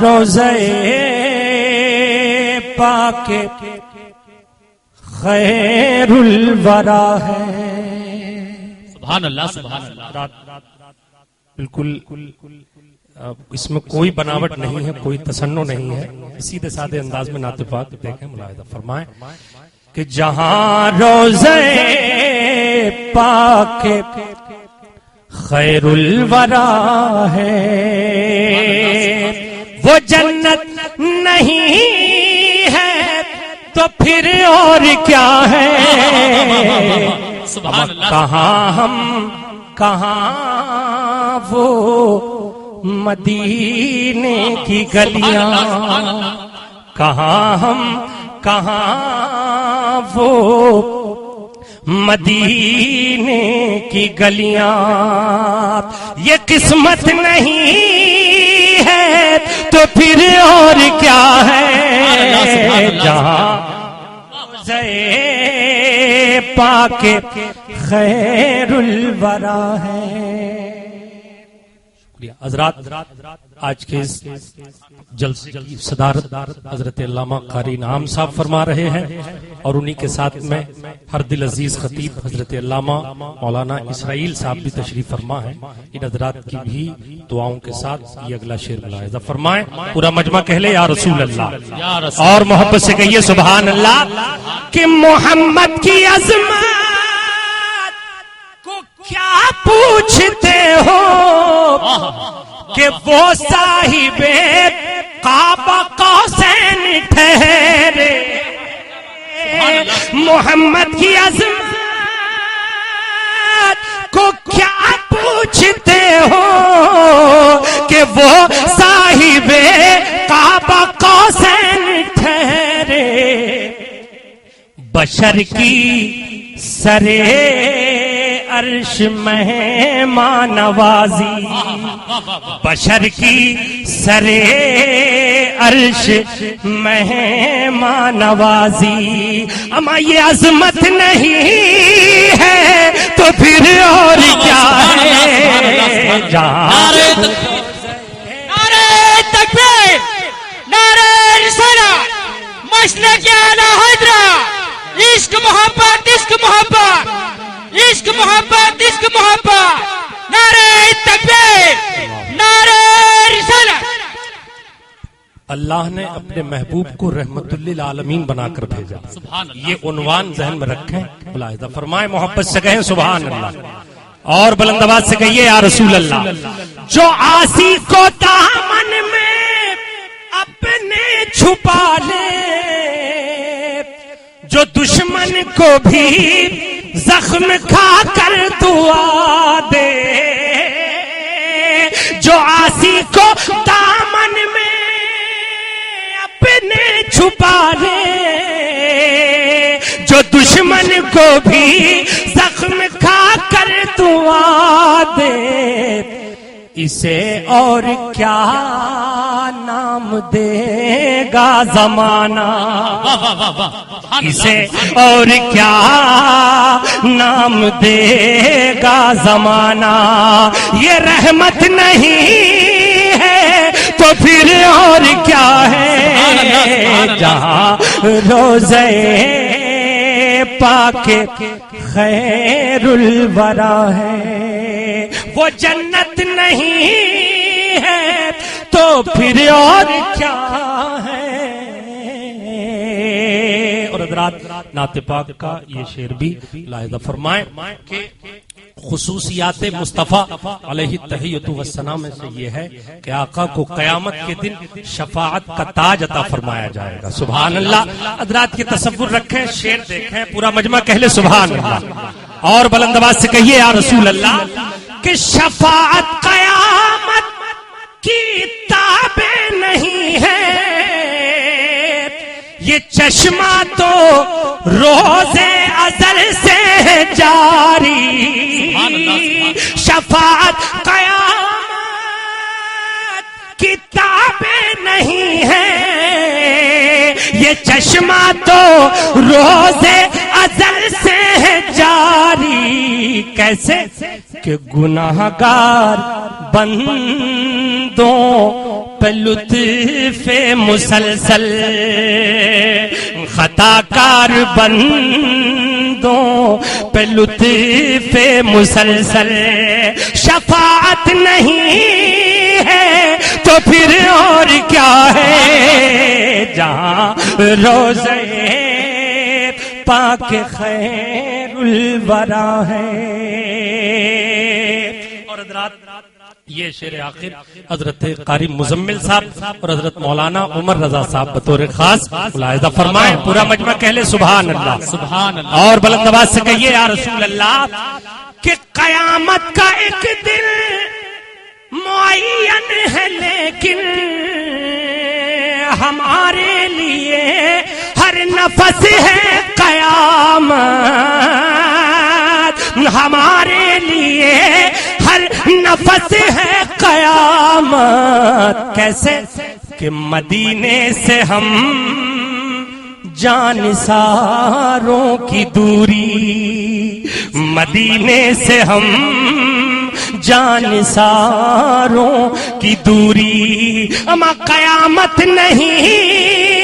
روزے پاک خیر الورا ہے. سبحان اللہ سبحان اللہ. بالکل اس میں کوئی بناوٹ نہیں ہے، کوئی تصنع نہیں ہے، سیدھے سادے انداز میں نعت پاک دیکھیں، ملاحظہ فرمائیں کہ جہاں روزے پاک خیر الورا ہے وہ جنت نہیں ہے تو پھر اور کیا ہے. کہاں ہم کہاں وہ مدینے کی گلیاں، کہاں ہم کہاں وہ مدینے کی گلیاں. یہ قسمت نہیں ہے تو پھر اور کیا ہے. جہاں روزے پاک خیر الورا ہے. حضرات آج کے اس جلسے کی صدارت حضرت علامہ قاری انعام صاحب فرما رہے ہیں، اور انہی کے ساتھ میں ہر دل عزیز خطیب حضرت علامہ مولانا اسرائیل صاحب بھی تشریف فرما ہے. ان حضرات کی بھی دعاؤں کے ساتھ یہ اگلا شعر ملاحظہ فرمائیں. پورا مجمع کہہ لے یا رسول اللہ، اور محبت سے کہیے سبحان اللہ. کہ محمد کی عظمت کو کیا پوچھتے ہو کہ وہ صاحب کعبہ قوسین ٹھہرے. محمد کی عظمت کو کیا پوچھتے ہو کہ وہ صاحب کعبہ قوسین ٹھہرے. بشر کی سرے عرش مہمان نوازی، بشر کی سرے عرش مہمان نوازی. اما یہ عظمت نہیں ہے تو پھر اور کیا ہے. نعرہ تکبیر، نعرہ رسالت، مسلک اعلی حضرت. عشق محبت، عشق محبت، عشق محبت، عشق محبت. نعرہ تکبیر، نعرہ رسالت. اللہ نے اپنے محبوب کو رحمت للعالمین بنا کر بھیجا. یہ عنوان ذہن میں رکھیں، ملاحظہ فرمائیں، محبت سے کہیں سبحان اللہ، اور بلند آواز سے کہیے یا رسول اللہ. جو عاصی کو دامن میں اپنے چھپا لے، جو دشمن کو بھی زخم کھا کر دعا دے، جو عاصی کو دامن میں اپنے چھپا لے، جو دشمن کو بھی زخم کھا کر دعا دے، اسے اور کیا نام دے گا زمانہ. اسے اور کیا نام دے گا زمانہ. یہ رحمت نہیں ہے تو پھر اور کیا ہے. جہاں روزے پاک خیر الورا ہے وہ جنت نہیں ہے تو پھر اور کیا ہے. اور حضرات نعت پاک کا یہ شعر بھی لاحظہ فرمائیں کہ خصوصیات مصطفیٰ علیہ التحیۃ والثناء میں سے یہ ہے کہ آقا کو قیامت کے دن شفاعت کا تاج عطا فرمایا جائے گا. سبحان اللہ. حضرات کی تصور رکھیں، شعر دیکھیں، پورا مجمع کہہ لے سبحان اللہ، اور بلند آواز سے کہیے یا رسول اللہ. کہ شفاعت قیامت کی تابع نہیں ہے، یہ چشمہ تو روزے ازل سے جاری. شفاعت قیامت کی تابع نہیں ہے، یہ چشمہ تو روزے ازل سے جاری. کیسے کہ گناہگار بندے پہ لطف مسلسل، خطا کار بندوں پہ لطف مسلسل، شفاعت نہیں ہے تو پھر اور کیا ہے، جہاں روزے پاک خیر الورا ہے۔ اور حضرات یہ شعر آخر حضرت قاری مزمل صاحب اور حضرت مولانا عمر رضا صاحب بطور خاص ملاحظہ فرمائیں، پورا مجمع کہہ لے سبحان اللہ، سبحان اللہ، اور بلند آواز سے کہیے یا رسول اللہ، کہ قیامت کا ایک دن معین ہے لیکن ہمارے لیے ہر نفس ہے قیامت، ہمارے لیے ہر نفس ہے قیامت۔ کیسے کہ مدینے سے ہم جانثاروں کی دوری، مدینے سے ہم جانثاروں کی دوری، اما قیامت نہیں